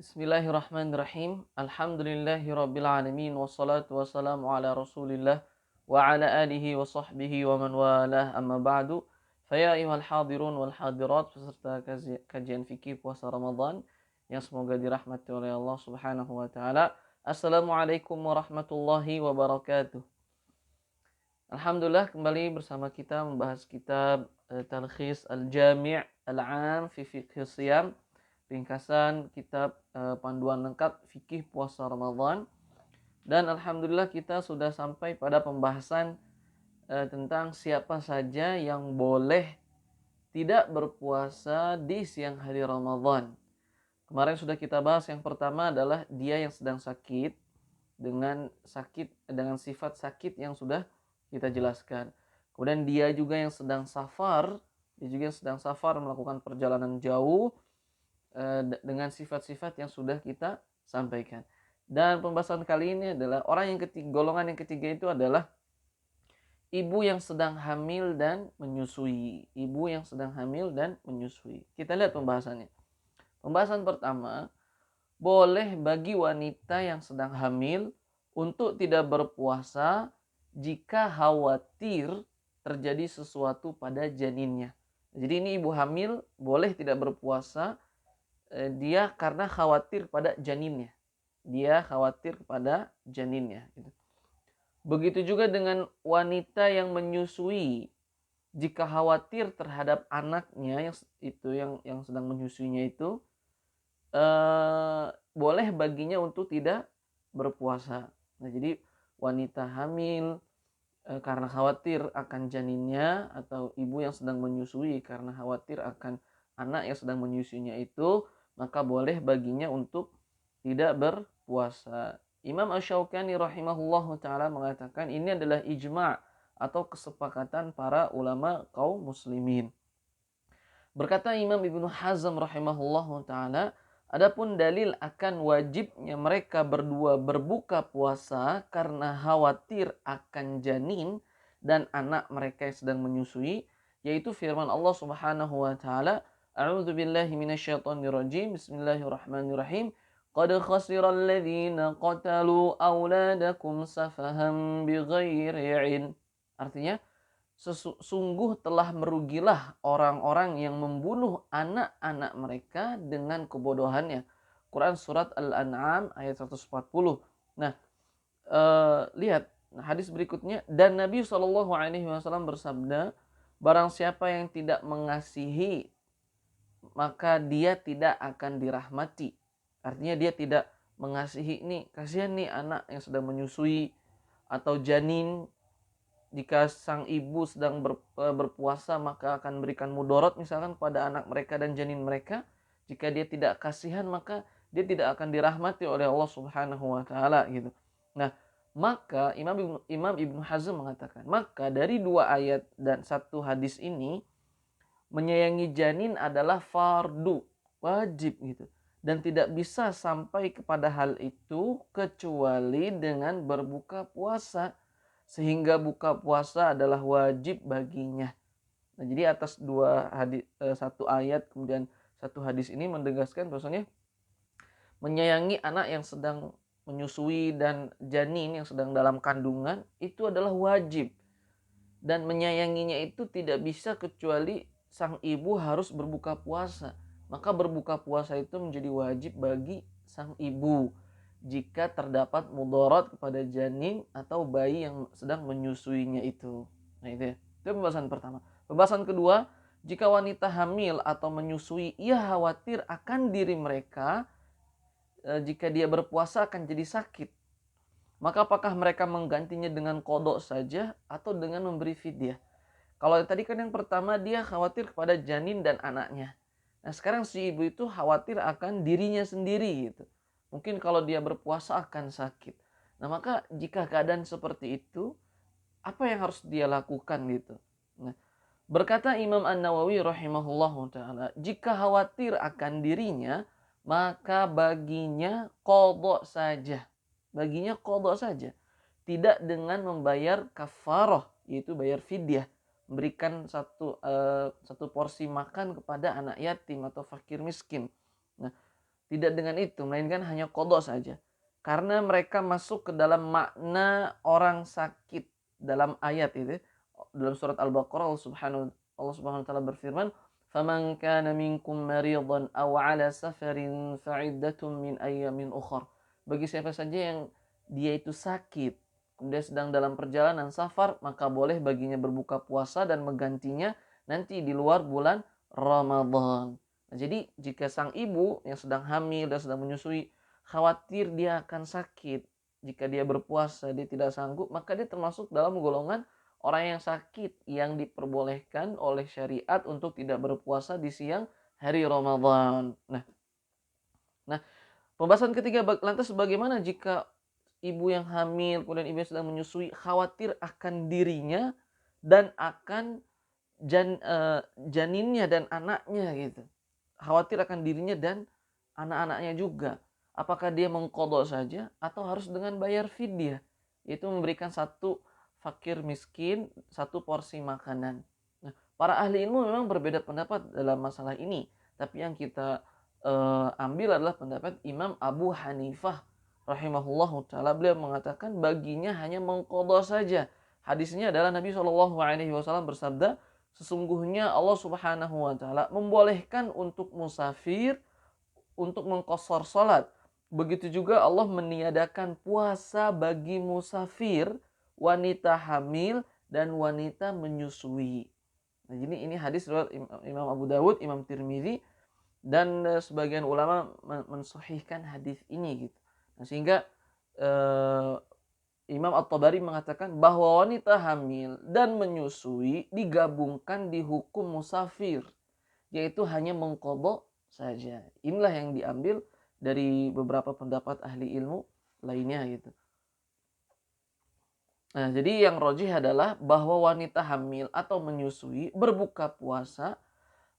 Bismillahirrahmanirrahim. Alhamdulillahirabbil alamin wassalatu wassalamu ala Rasulillah wa ala alihi wa sahbihi wa man walah amma ba'du. Faya ayyuhal hadirun wal hadirat peserta kajian fikih puasa Ramadan yang semoga dirahmati oleh Allah Subhanahu wa taala. Assalamualaikum warahmatullahi wabarakatuh. Alhamdulillah kembali bersama kita membahas kitab Talkhis Al-Jami' Al-'Am fi Fiqh Shiyam, ringkasan kitab panduan lengkap fikih puasa Ramadan. Dan alhamdulillah kita sudah sampai pada pembahasan tentang siapa saja yang boleh tidak berpuasa di siang hari Ramadan. Kemarin sudah kita bahas, yang pertama adalah dia yang sedang sakit dengan sifat sakit yang sudah kita jelaskan. Kemudian dia juga yang sedang safar, melakukan perjalanan jauh dengan sifat-sifat yang sudah kita sampaikan. Dan pembahasan kali ini adalah golongan yang ketiga itu adalah ibu yang sedang hamil dan menyusui. Kita lihat pembahasannya. Pembahasan pertama, boleh bagi wanita yang sedang hamil untuk tidak berpuasa jika khawatir terjadi sesuatu pada janinnya. Jadi ini ibu hamil boleh tidak berpuasa dia karena khawatir pada janinnya. Gitu. Begitu juga dengan wanita yang menyusui. Jika khawatir terhadap anaknya yang sedang menyusuinya itu, boleh baginya untuk tidak berpuasa. Nah, jadi wanita hamil karena khawatir akan janinnya, atau ibu yang sedang menyusui karena khawatir akan anak yang sedang menyusuinya itu, maka boleh baginya untuk tidak berpuasa. Imam Asy-Syaukani rahimahullahu taala mengatakan ini adalah ijma' atau kesepakatan para ulama kaum muslimin. Berkata Imam Ibnu Hazm rahimahullahu taala, adapun dalil akan wajibnya mereka berdua berbuka puasa karena khawatir akan janin dan anak mereka yang sedang menyusui, yaitu firman Allah Subhanahu wa taala, A'udzu billahi minasyaitonir rajim. Bismillahirrahmanirrahim. Qad khasiral ladzina qatalu auladakum safahan bighairi 'ilm. Artinya, sungguh telah merugilah orang-orang yang membunuh anak-anak mereka dengan kebodohannya. Quran surat Al-An'am ayat 140. Nah, lihat hadis berikutnya, dan Nabi SAW bersabda, barang siapa yang tidak mengasihi maka dia tidak akan dirahmati. Artinya dia tidak mengasihi, nih kasihan nih anak yang sedang menyusui atau janin. Jika sang ibu sedang berpuasa maka akan memberikan mudorot misalkan pada anak mereka dan janin mereka. Jika dia tidak kasihan maka dia tidak akan dirahmati oleh Allah Subhanahu wa taala gitu. Nah, maka Imam Ibnu Hazm mengatakan, maka dari dua ayat dan satu hadis ini, menyayangi janin adalah fardu, wajib gitu. Dan tidak bisa sampai kepada hal itu kecuali dengan berbuka puasa. Sehingga buka puasa adalah wajib baginya. Nah, jadi atas satu ayat kemudian satu hadis ini menegaskan bahwasanya menyayangi anak yang sedang menyusui dan janin yang sedang dalam kandungan itu adalah wajib. Dan menyayanginya itu tidak bisa kecuali sang ibu harus berbuka puasa. Maka berbuka puasa itu menjadi wajib bagi sang ibu jika terdapat mudarat kepada janin atau bayi yang sedang menyusuinya itu. Nah, itu ya. Itu pembahasan pertama. Pembahasan kedua, jika wanita hamil atau menyusui ia khawatir akan diri mereka jika dia berpuasa akan jadi sakit, maka apakah mereka menggantinya dengan qadha saja atau dengan memberi fidyah? Kalau tadi kan yang pertama dia khawatir kepada janin dan anaknya. Nah, sekarang si ibu itu khawatir akan dirinya sendiri gitu. Mungkin kalau dia berpuasa akan sakit. Nah, maka jika keadaan seperti itu, apa yang harus dia lakukan gitu? Nah, berkata Imam An-Nawawi rahimahullahu taala, jika khawatir akan dirinya, maka baginya qadha saja. Tidak dengan membayar kafarah, yaitu bayar fidyah, memberikan satu porsi makan kepada anak yatim atau fakir miskin. Nah, Tidak dengan itu, melainkan hanya qada saja. Karena mereka masuk ke dalam makna orang sakit dalam ayat itu. Dalam surat Al-Baqarah Allah Subhanahu wa taala berfirman, "Faman kana minkum maridan aw 'ala safarin fa'iddatun min ayyamin ukhra." Bagi siapa saja yang dia itu sakit, kemudian sedang dalam perjalanan safar, maka boleh baginya berbuka puasa dan menggantinya nanti di luar bulan Ramadan. Nah, jadi jika sang ibu yang sedang hamil dan sedang menyusui khawatir dia akan sakit, jika dia berpuasa dia tidak sanggup, maka dia termasuk dalam golongan orang yang sakit yang diperbolehkan oleh syariat untuk tidak berpuasa di siang hari Ramadan. Nah, pembahasan ketiga, lantas bagaimana jika ibu yang hamil kemudian ibu yang sedang menyusui khawatir akan dirinya dan akan janinnya dan anaknya gitu. Khawatir akan dirinya dan anak-anaknya juga. Apakah dia mengqadha saja atau harus dengan bayar fidyah? Yaitu memberikan satu fakir miskin satu porsi makanan. Nah, para ahli ilmu memang berbeda pendapat dalam masalah ini. Tapi yang kita ambil adalah pendapat Imam Abu Hanifah rahimahullahu taala. Beliau mengatakan baginya hanya mengqadha saja. Hadisnya adalah Nabi SAW bersabda, sesungguhnya Allah Subhanahu wa taala membolehkan untuk musafir untuk mengqashar salat. Begitu juga Allah meniadakan puasa bagi musafir, wanita hamil dan wanita menyusui. Nah, ini hadis riwayat Imam Abu Dawud, Imam Tirmizi, dan sebagian ulama mensahihkan hadis ini gitu. Nah, sehingga Imam At-Tabari mengatakan bahwa wanita hamil dan menyusui digabungkan di hukum musafir, yaitu hanya mengqadha saja. Inilah yang diambil dari beberapa pendapat ahli ilmu lainnya gitu. Nah, jadi yang rajih adalah bahwa wanita hamil atau menyusui berbuka puasa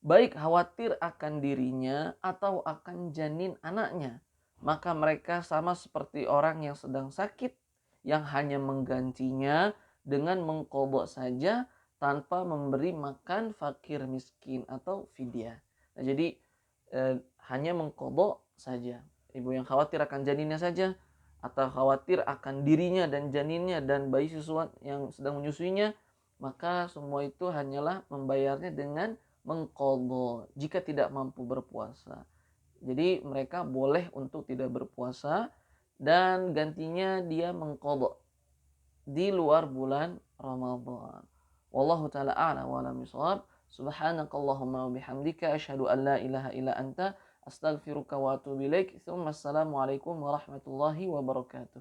baik khawatir akan dirinya atau akan janin anaknya. Maka mereka sama seperti orang yang sedang sakit yang hanya menggantinya dengan mengqadha saja tanpa memberi makan fakir miskin atau fidyah. Nah, jadi hanya mengqadha saja. Ibu yang khawatir akan janinnya saja atau khawatir akan dirinya dan janinnya dan bayi susuan yang sedang menyusuinya, maka semua itu hanyalah membayarnya dengan mengqadha jika tidak mampu berpuasa. Jadi mereka boleh untuk tidak berpuasa dan gantinya dia mengqadha di luar bulan Ramadan. Wallahu taala a'lam wa a'lam bishawab. Subhanakallahumma wa bihamdika asyhadu an la ilaha illa anta astaghfiruka wa atubu ilaik. Assalamualaikum warahmatullahi wabarakatuh.